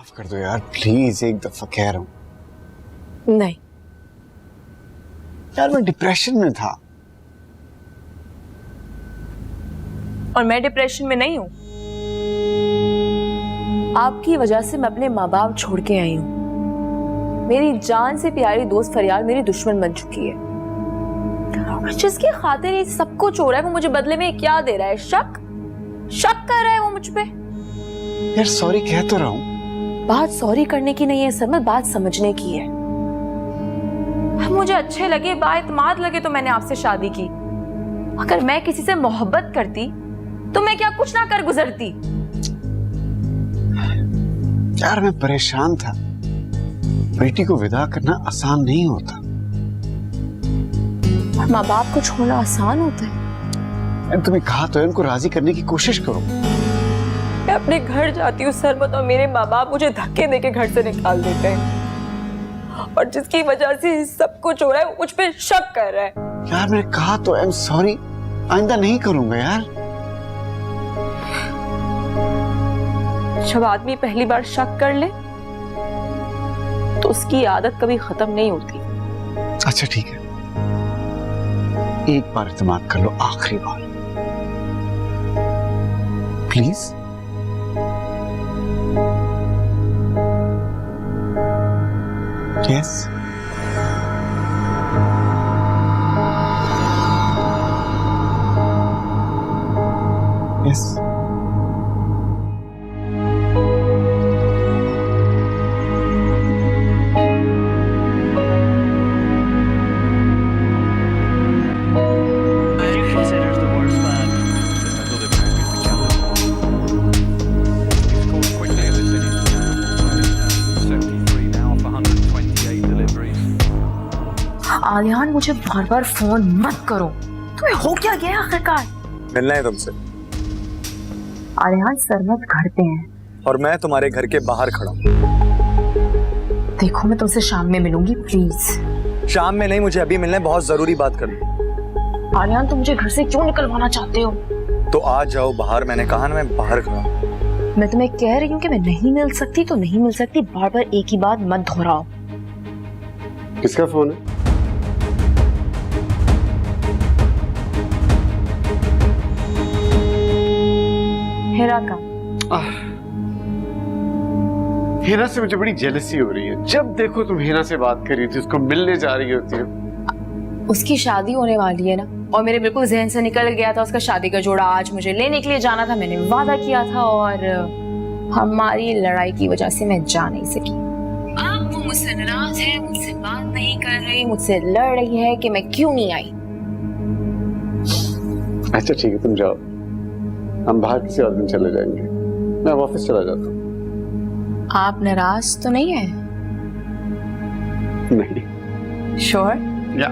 माफ कर दो यार, प्लीज, एक दफा कह रहा हूं। नहीं यार मैं डिप्रेशन में था। और मैं डिप्रेशन में नहीं हूं। आपकी वजह से मैं अपने माँ बाप छोड़ के आई हूं। मेरी जान से प्यारी दोस्त फरियाद मेरी दुश्मन बन चुकी है। और जिसकी खातिर ये सब कुछ हो रहा है वो मुझे बदले में क्या दे रहा है? शक कर रहा है वो मुझ पे। यार सॉरी कह तो रहा हूं। बात सॉरी करने की नहीं है सरमत, बात समझने की है। मुझे अच्छे लगे, बाएतमाद लगे तो मैंने आपसे शादी की। अगर मैं किसी से मोहब्बत करती तो मैं क्या कुछ ना कर गुजरती? यार मैं परेशान था। बेटी को विदा करना आसान नहीं होता। माँ बाप को छोड़ना आसान होता है? तुम्हें कहा तो है, उनको राजी करने की कोशिश करो। मैं अपने घर जाती हूँ सरमत और मेरे माँ बाप मुझे धक्के देके घर से निकाल देते हैं। और जिसकी वजह से सब कुछ हो रहा है वो मुझ पे शक कर रहा है। यार मैंने कहा तो आई एम सॉरी, आइंदा नहीं करूंगा यार। जब आदमी पहली बार शक कर ले तो उसकी आदत कभी खत्म नहीं होती। अच्छा ठीक है, एक बार इत्तेमाद कर लो, आखिरी बार प्लीज। यस यस आलियान मुझे बार बार फोन मत करो। तुम्हें हो क्या गया आखिरकार? मिलना है तुमसे। आलियान सरमत घर पे हैं और मैं तुम्हारे घर के बाहर खड़ा हूँ। देखो मैं तुमसे शाम में मिलूंगी प्लीज। शाम में नहीं, मुझे अभी मिलना है, बहुत जरूरी बात करनी। आलियान तुम मुझे घर से क्यों निकलवाना चाहते हो? तो आ जाओ बाहर, मैंने कहा ना मैं बाहर खड़ा हूँ। मैं तुम्हें कह रही हूँ कि मैं नहीं मिल सकती तो नहीं मिल सकती, बार बार एक ही बात मत दोहराओ। किसका फोन है? हेरा का। हिना से मुझे बड़ी जेलसी हो रही है। जब देखो तुम हिना से बात कर रही थी, उसको मिलने जा रही होती है। उसकी शादी होने वाली है ना, और मेरे बिल्कुल जहन से निकल गया था उसका शादी का जोड़ा आज मुझे लेने के लिए जाना था। मैंने वादा किया था और हमारी लड़ाई की वजह से मैं जा नहीं सकी। अब वो मुझसे नाराज है, मुझसे बात नहीं कर रही, मुझसे लड़ रही है कि मैं क्यों नहीं आई। अच्छा ठीक है, तुम जाओ, हम बाहर किसी और दिन चले जाएंगे। मैं ऑफिस चला जाता हूँ। आप नाराज तो नहीं है? नहीं। श्योर? या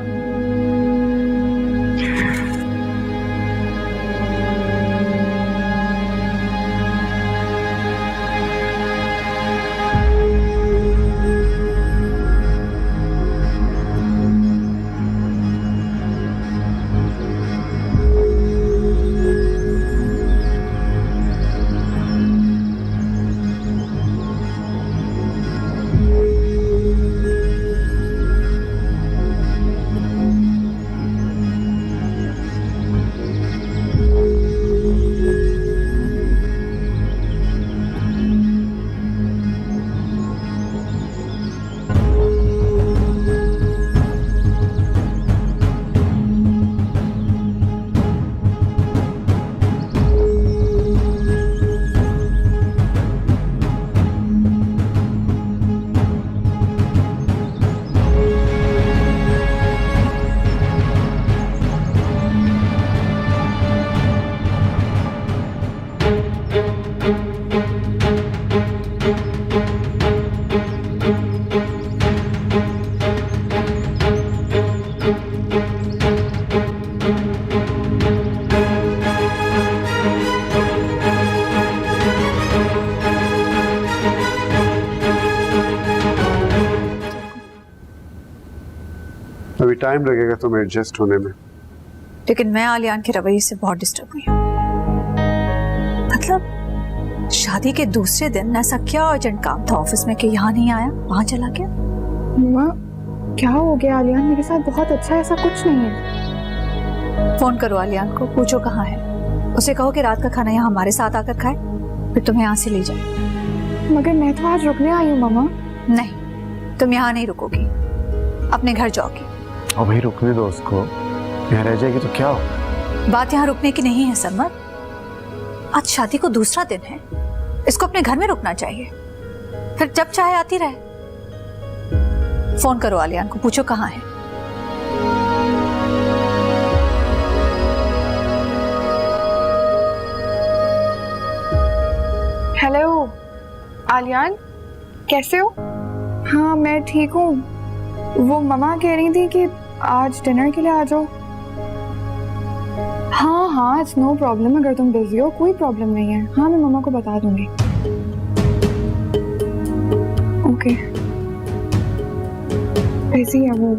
अभी टाइम लगेगा तुम्हें एडजस्ट होने में। लेकिन मैं आलियान के रवैये से बहुत डिस्टर्ब हुई हूँ। मतलब शादी के दूसरे दिन ऐसा क्या अर्जेंट काम था ऑफिस में कि यहाँ नहीं आया, वहां चला गया? मम्मा क्या हो गया? आलियान मेरे साथ बहुत अच्छा है, ऐसा कुछ नहीं है। फोन करो आलियान को, पूछो कहाँ है। उसे कहो कि रात का खाना यहाँ हमारे साथ आकर खाए, फिर तुम्हें यहाँ से ले जाए। मगर मैं तो आज रुकने आई हूँ मम्मा। नहीं, तुम यहाँ नहीं रुकोगी, अपने घर जाओगी। और भाई रुकने दो उसको, यहाँ रह जाएगी तो क्या होगा? बात यहाँ रुकने की नहीं है सरमद, आज शादी को दूसरा दिन है, इसको अपने घर में रुकना चाहिए, फिर जब चाहे आती रहे। फोन करो आलियान को, पूछो कहाँ है। हेलो आलियान, कैसे हो? हाँ मैं ठीक हूँ। वो मम्मा कह रही थी कि आज डिनर के लिए आ जाओ। हाँ इट्स नो प्रॉब्लम, अगर तुम बिजी हो कोई प्रॉब्लम नहीं है। हाँ मैं मम्मा को बता दूंगी। ओके बिजी है वो।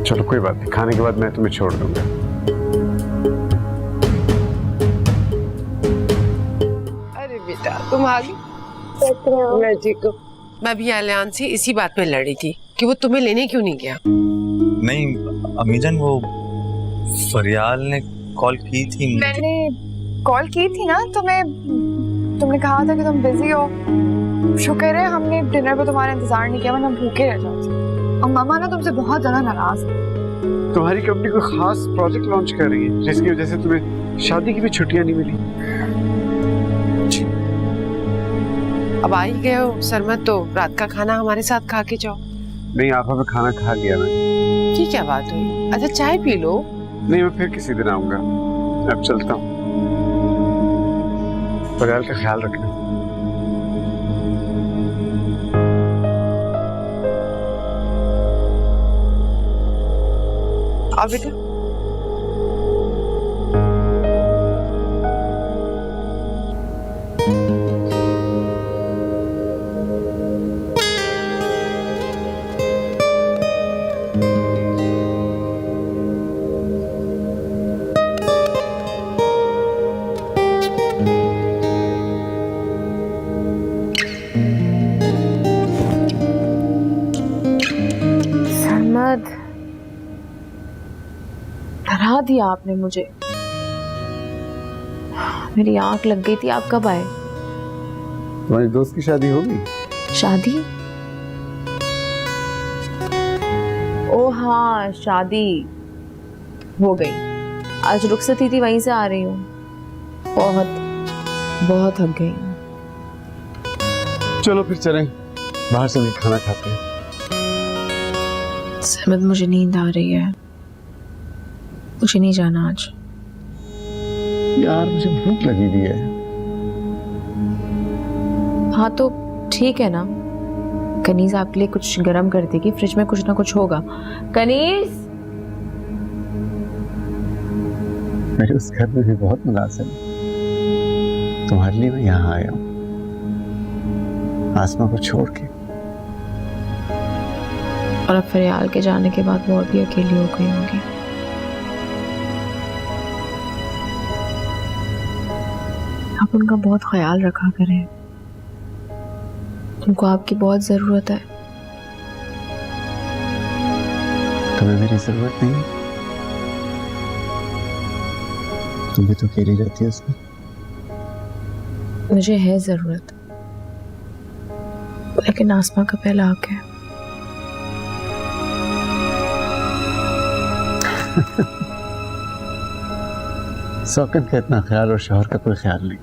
चलो कोई बात नहीं, खाने के बाद मैं तुम्हें छोड़ दूंगा। अरे बेटा तुम आ गई? मैं ठीक हूँ। मैं भी आलियान से इसी बात पे लड़ी थी कि वो तुम्हें लेने क्यों नहीं गया। नहीं अमीजान, वो फरियाल ने कॉल की थी। मैंने कॉल की थी ना तुमने कहा था कि तुम बिजी हो। शुक्र है हमने डिनर पे तुम्हारा इंतजार नहीं किया, वरना भूखे रह जाते। और मम्मा ना तुमसे बहुत ज्यादा नाराज है। तुम्हारी कंपनी कोई खास प्रोजेक्ट लॉन्च कर रही है जिसकी वजह से तुम्हें शादी की भी छुट्टियां नहीं मिली। अब आ ही गए हो सरमत, तो रात का खाना हमारे साथ खा के जाओ। नहीं आपा, मैं खाना खा लिया मैं। ये क्या बात हुई? अच्छा चाय पी लो। नहीं मैं फिर किसी दिन आऊंगा, अब चलता हूँ। फरियाल का ख्याल रखना। आओ बेटा। डरा दिया आपने मुझे, मेरी आंख लग गई थी। आप कब आए? तुम्हारी दोस्त की शादी होगी? शादी? ओ हाँ शादी हो गई, आज रुखसती थी वहीं से आ रही हूँ। बहुत थक गई हूँ। चलो फिर चलें, बाहर से खाना खाते हैं। सहमत, मुझे नींद आ रही है, मुझे नहीं जाना आज। यार मुझे भूख लगी हुई है। हाँ तो ठीक है ना, कनीज आपके लिए कुछ गरम कर देगी, फ्रिज में कुछ ना कुछ होगा। कनीज, मेरे उस घर में भी बहुत मुनासिब है, तुम्हारे लिए मैं यहाँ आया हूँ, आसमा को छोड़ के। और अब फरियाल के जाने के बाद वो भी अकेली हो गई होंगी। आप उनका बहुत ख्याल रखा करें, उनको आपकी बहुत जरूरत है। तुम्हें मेरी जरूरत नहीं है, तुम भी तो अकेली रहती है उसमें। मुझे है जरूरत, लेकिन आसमा का पहला हक है। सौकत का इतना ख्याल और शौहर का कोई ख्याल नहीं।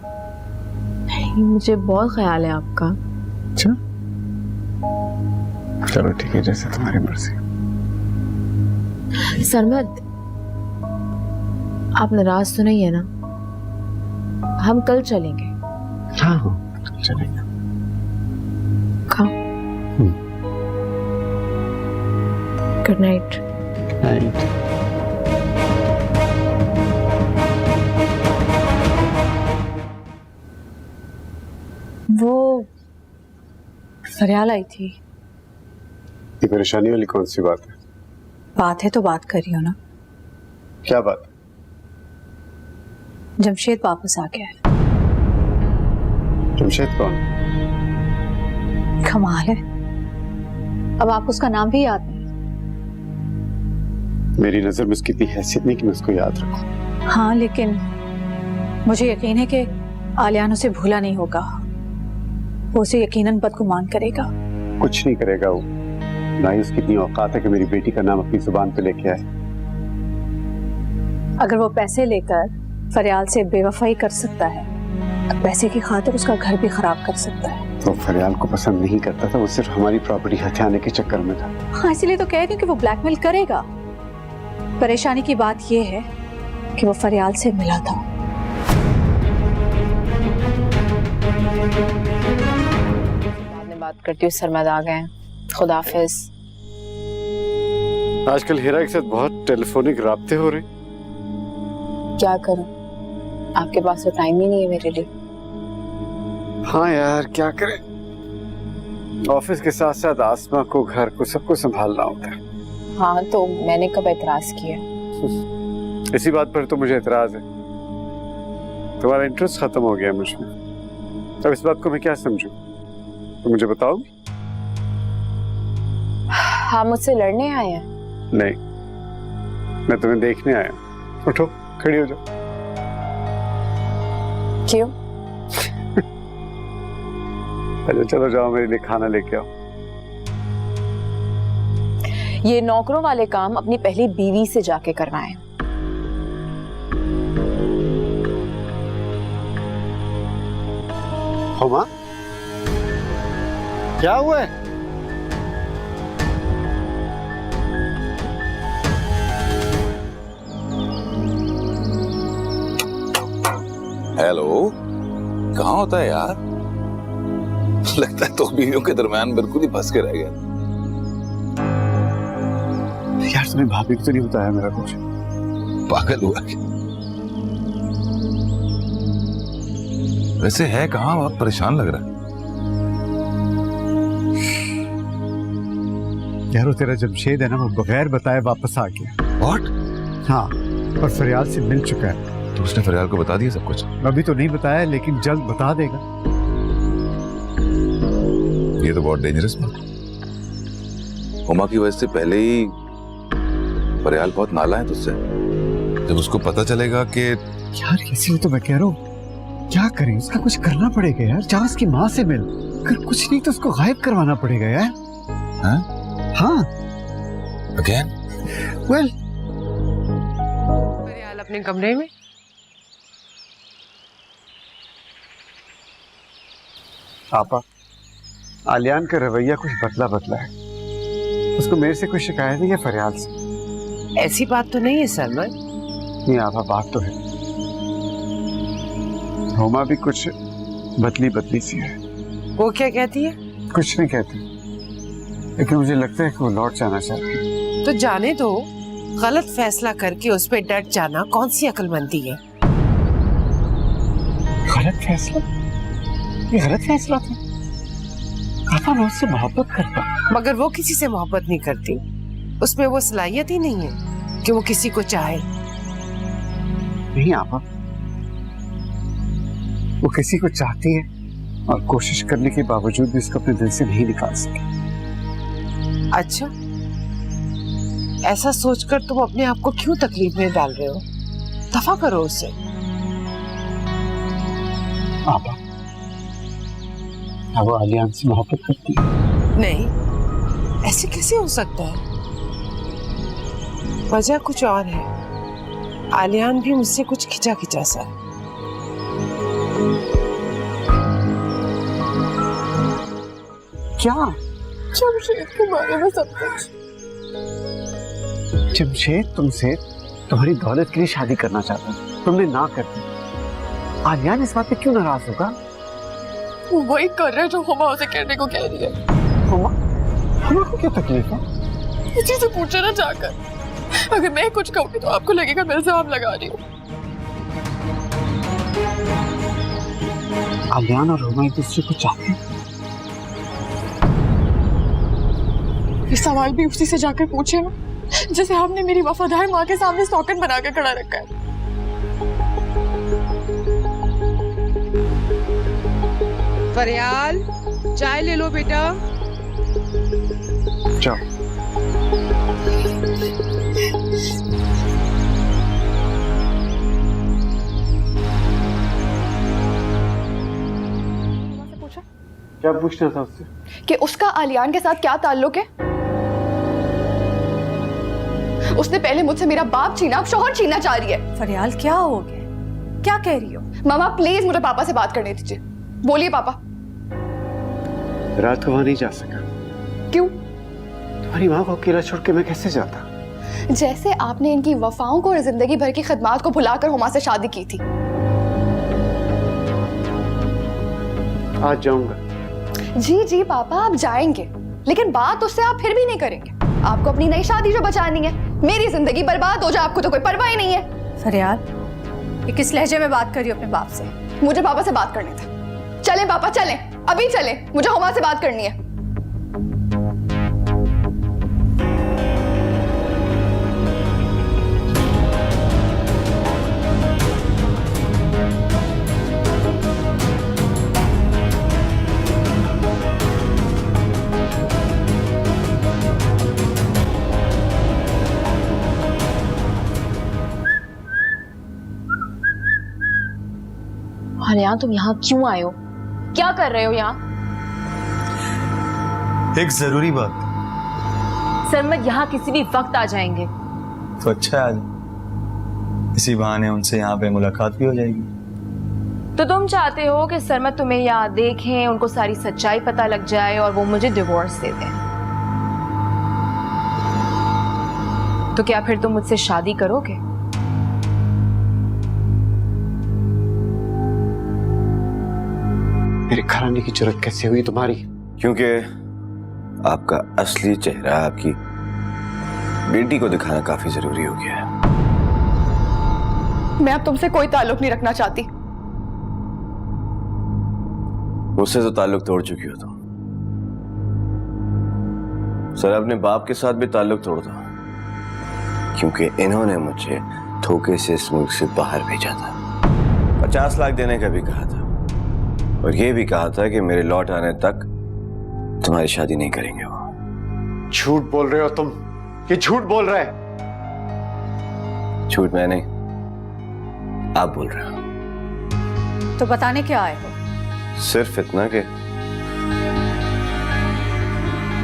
मुझे बहुत ख्याल है आपका। अच्छा चलो ठीक है, जैसे तुम्हारी मर्जी। सरमद, आप नाराज तो नहीं है ना? हम कल चलेंगे। हाँ हाँ चलेंगे। खाओ। Good night. नाइट। वो फरियाल आई थी। ये परेशानी वाली कौन सी बात है? बात है तो बात कर रही हो ना। क्या बात? जमशेद वापस आ गया है। जमशेद कौन? कमाल है, अब आपको उसका नाम भी याद नहीं। मेरी नजर में उसकी इतनी हैसियत नहीं कि मैं उसको याद रखूं। हाँ, लेकिन मुझे यकीन है कि आलियान उसे भूला नहीं होगा। वो उसे यकीनन बदगुमान करेगा। कुछ नहीं करेगा वो, ना ही उसकी इतनी औकात है कि मेरी बेटी का नाम अपनी जुबान पे लेके आए। अगर वो पैसे लेकर फरियाल से बेवफाई कर सकता है तो पैसे की खातिर उसका घर भी खराब कर सकता है। तो फरियाल को पसंद नहीं करता था, वो सिर्फ हमारी प्रॉपर्टी हथियाने के चक्कर में था। हाँ, इसलिए तो कह रही हूँ कि वो ब्लैकमेल करेगा। परेशानी की बात यह है कि वो फरियाल से मिला था। बाद में बात करती हूँ, सरमद आ गए। खुदाफिज। आजकल हीरा के साथ बहुत टेलीफोनिक राब्ते हो रहे। क्या करूं, आपके पास तो टाइम ही नहीं है मेरे लिए। हाँ यार, क्या करें, ऑफिस के साथ साथ आसमा को, घर को, सबको संभालना होता है। हाँ, तो मैंने कब एतराज किया? इसी बात पर तो मुझे एतराज है। तुम्हारा इंटरेस्ट खत्म हो गया मुझ में। अब इस बात को मैं क्या समझूं? तो मुझे बताओ। हाँ, मुझसे लड़ने आए हैं? नहीं, मैं तुम्हें देखने आया। उठो, खड़ी हो जाओ। क्यों? अच्छा चलो जाओ, मेरे लिए खाना लेके आओ। ये नौकरों वाले काम अपनी पहली बीवी से जाके करवाएं। हुमा, क्या हुआ है? हेलो, कहाँ होता है यार? लगता है तो बीवियों के दरमियान बिल्कुल ही फंस के रह गया। यार तुम्हें भाभी को तो नहीं बताया मेरा कुछ? पागल हुआ क्या? वैसे है कहाँ? बहुत परेशान लग रहा है। यार वो तेरा जमशेद है ना, वो बगैर बताए वापस आ गया। What? हाँ, और फरियाल से मिल चुका है। तो उसने फरियाल को बता दिया सब कुछ? अभी तो नहीं बताया, लेकिन जल्द बता देगा। ये तो बहुत डेंजरस बात है। हुमा की वजह से पहले ही फरियाल बहुत नाला है तुझसे। जब उसको पता चलेगा कि यार कैसी हो, तो मैं कह रहा हूँ क्या करें, उसका कुछ करना पड़ेगा यार। जा उसकी माँ से मिल, अगर कुछ नहीं तो उसको गायब करवाना पड़ेगा यार। हाँ अगेन? वेल, फरियाल अपने कमरे में। आपा, आलियान का रवैया कुछ बदला बदला है। उसको मेरे से कोई शिकायत नहीं है फरियाल से? ऐसी बात तो नहीं है सरमद। नहीं आपा, बात तो है। होमा भी कुछ बदली बदली सी है। वो क्या कहती है? कुछ नहीं कहती, लेकिन मुझे लगता है कि वो लौट जाना चाहती है। तो जाने दो। गलत फैसला करके उस पे डट जाना कौन सी अक्लमंदी है? गलत फैसला? ये गलत फैसला था। आपा, मैं उससे मोहब्बत करता हूँ। मगर वो किसी से मोहब्बत नहीं करती। उसमें वो सलाहियत ही नहीं है कि वो किसी को चाहे। नहीं आपा, वो किसी को चाहती है और कोशिश करने के बावजूद भी उसको अपने दिल से नहीं निकाल सकी। अच्छा, ऐसा सोचकर तुम अपने आप को क्यों तकलीफ में डाल रहे हो? दफा करो उसे। आपा, अब वो आलियान से मोहब्बत करती है। नहीं, ऐसे कैसे हो सकता है? वजह कुछ और है। आलियान भी मुझसे कुछ खिंचा खिंचा सा है। क्या? जमशेद के बारे में सब कुछ। जमशेद तुमसे तुम्हारी दौलत के लिए शादी करना चाहता है, तुमने ना कर दी। आलियान इस बात पे क्यों नाराज होगा? वो वही कर रहा है जो हुमा उसे करने को कह रही है। हुमा को क्या तकलीफ है? इसी से पूछा ना जाकर। अगर मैं कुछ कहूँगी तो आपको लगेगा मैं इल्जाम लगा रही हूँ। आलियान और हुमा एक दूसरे को चाहते हैं। ये सवाल भी उसी से जाकर पूछे ना, जैसे आपने मेरी वफादार माँ के सामने सौकन बना के खड़ा रखा है। फरियाल, चाय ले लो बेटा। जाओ। क्या पूछना था उससे? कि उसका आलियान के साथ क्या ताल्लुक है? उसने पहले मुझसे मेरा बाप छीना, अब शौहर छीनना चाह रही है। फरियाल क्या हो गया, क्या कह रही हो? मामा प्लीज मुझे पापा से बात करने दीजिए। बोलिए पापा। रात को वहां नहीं जा सका। क्यों? तुम्हारी माँ को अकेला छोड़ के मैं कैसे जाता? जैसे आपने इनकी वफाओं को और जिंदगी भर की खदमात को भुलाकर हुमा से शादी की थी। आज जाऊंगा। जी जी पापा आप जाएंगे, लेकिन बात उससे आप फिर भी नहीं करेंगे। आपको अपनी नई शादी जो बचानी है, मेरी जिंदगी बर्बाद हो जाए आपको तो कोई परवाह ही नहीं है। फरियाल, ये किस लहजे में बात कर रही हो अपने बाप से? मुझे पापा से बात करनी था। चलें पापा चलें, अभी चलें, मुझे हुमा से बात करनी है। आलियान तुम यहाँ क्यों आए हो? क्या कर रहे हो यहाँ? एक जरूरी बात। सरमद यहाँ किसी भी वक्त आ जाएंगे। तो अच्छा है, आज इसी बहाने उनसे यहाँ पे मुलाकात भी हो जाएगी। तो तुम चाहते हो कि सरमद तुम्हें यहाँ देखें, उनको सारी सच्चाई पता लग जाए और वो मुझे डिवोर्स दे दें। तो क्या फिर तुम मुझसे शादी करोगे? मेरे घर आने की जरूरत कैसे हुई तुम्हारी? क्योंकि आपका असली चेहरा आपकी बेटी को दिखाना काफी जरूरी हो गया है। मैं अब तुमसे कोई ताल्लुक नहीं रखना चाहती। मुझसे तो ताल्लुक तोड़ चुकी हो तुम। सर अपने बाप के साथ भी ताल्लुक तोड़ दो, क्योंकि इन्होंने मुझे धोखे से इस मुल्क से बाहर भेजा था। 50 लाख देने का भी कहा था और ये भी कहा था कि मेरे लौट आने तक तुम्हारी शादी नहीं करेंगे वो। झूठ बोल रहे हो तुम, ये झूठ बोल रहा है। झूठ मैं नहीं, आप बोल रहे हो। तो बताने क्या आए हो? सिर्फ इतना कि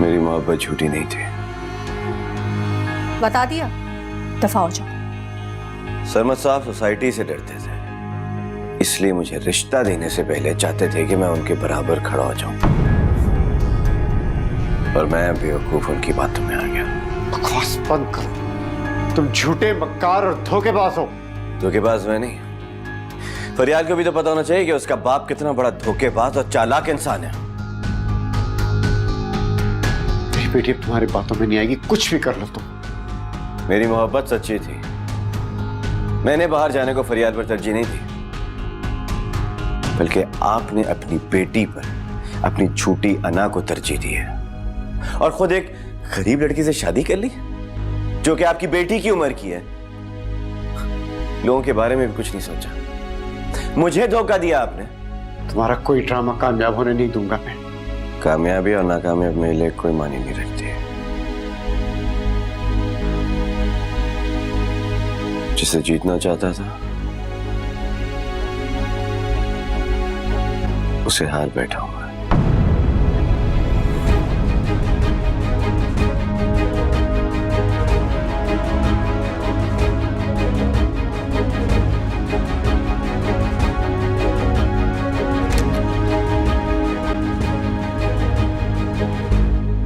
मेरी मोहब्बत झूठी नहीं थी। बता दिया, दफा हो जाओ। सरमद साहब सोसाइटी से डरते थे, इसलिए मुझे रिश्ता देने से पहले चाहते थे कि मैं उनके बराबर खड़ा हो जाऊं, और मैं बेवकूफ उनकी बातों में आ गया। बकवास बंद करो, तुम झूठे, मक्कार और धोखेबाज हो। धोखेबाज मैं नहीं, फरियाल को भी तो पता होना चाहिए कि उसका बाप कितना बड़ा धोखेबाज और चालाक इंसान है। मेरी बेटी अब तुम्हारी बातों में नहीं आएगी, कुछ भी कर लो तुम। मेरी मोहब्बत सच्ची थी, मैंने बाहर जाने को फरियाल पर तरजीह नहीं दी, बल्कि आपने अपनी बेटी पर अपनी झूठी अना को तरजीह दी है, और खुद एक गरीब लड़की से शादी कर ली जो कि आपकी बेटी की उम्र की है। लोगों के बारे में भी कुछ नहीं सोचा, मुझे धोखा दिया आपने। तुम्हारा कोई ड्रामा कामयाब होने नहीं दूंगा मैं। कामयाबी और नाकामयाबी मेरे लिए कोई मानी नहीं रखती है। जिसे जीतना चाहता था उसे हार बैठा हुआ।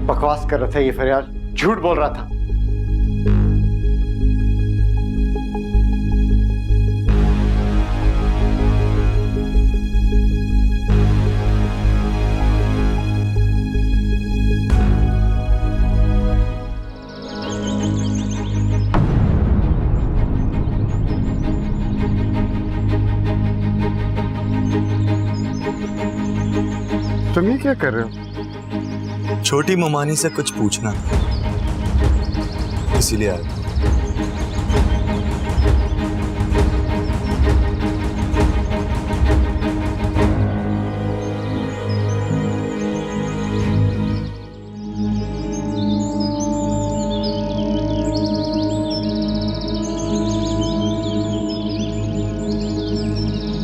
बकवास कर रहा था ये फरियाल, झूठ बोल रहा था। तुम ये क्या कर रहे हो? छोटी ममानी से कुछ पूछना था, इसीलिए आया।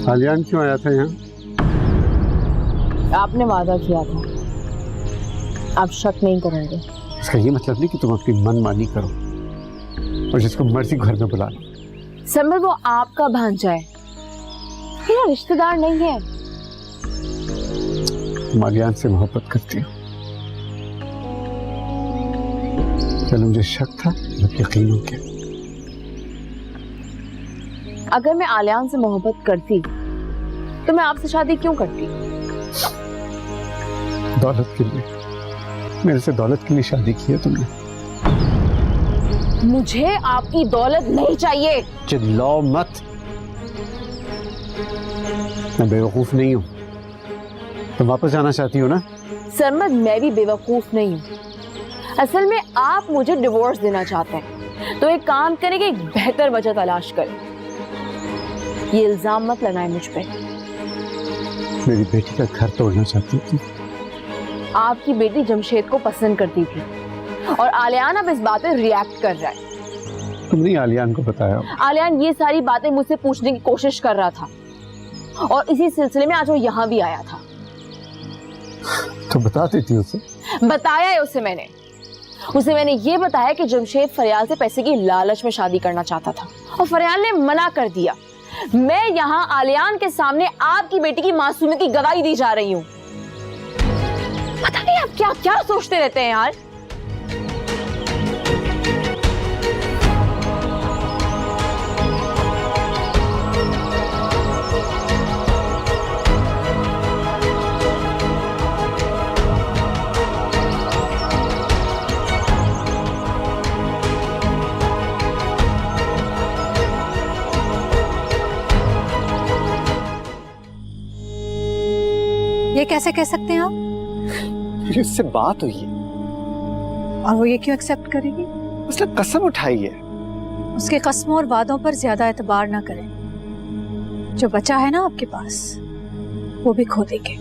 आलियान क्यों आया था यहाँ? आपने वादा किया था, आप शक नहीं करेंगे। इसका ये मतलब नहीं कि तुम अपनी मनमानी करो और जिसको मर्जी घर में बुला लो। समर वो आपका भांजा है, मेरा रिश्तेदार नहीं है। तुम आलियान से मोहब्बत करती हो। पहले मुझे शक था, अब यकीन हो गया। अगर मैं आलियान से मोहब्बत करती तो मैं आपसे शादी क्यों करती? दौलत के लिए। मेरे से दौलत के लिए शादी की है तुमने। मुझे आपकी दौलत नहीं चाहिए। चिल्लाओ मत। मैं बेवकूफ नहीं हूं। तुम वापस जाना चाहती हो ना? सरमद, मैं भी बेवकूफ नहीं हूँ। असल में आप मुझे डिवोर्स देना चाहते हैं, तो एक काम करें कि एक बेहतर वजह तलाश करें। ये इल्जाम मत लगाएं मुझ पे। मेरी बेटी का घर तोड़ना चाहती थी। आपकी बेटी जमशेद को पसंद करती थी और आलियान अब इस बात पे रिएक्ट कर रहा है। तुमने आलियान को बताया? आलियान ये सारी बातें मुझसे पूछने की कोशिश कर रहा था और इसी सिलसिले में आज वो यहाँ भी आया था। तो बता देती उसे। बताया है उसे मैंने ये बताया कि जमशेद फरियाल से पैसे की लालच में शादी करना चाहता था और फरियाल ने मना कर दिया। मैं यहाँ आलियान के सामने आपकी बेटी की मासूमियत की गवाही दी जा रही हूँ। पता नहीं आप क्या क्या सोचते रहते हैं यार। ये कैसे कह सकते हैं आप? इससे बात हुई है और वो ये क्यों एक्सेप्ट करेगी? उसने कसम उठाई है। उसके कस्मों और वादों पर ज्यादा एतबार ना करें। जो बचा है ना आपके पास, वो भी खो देंगे।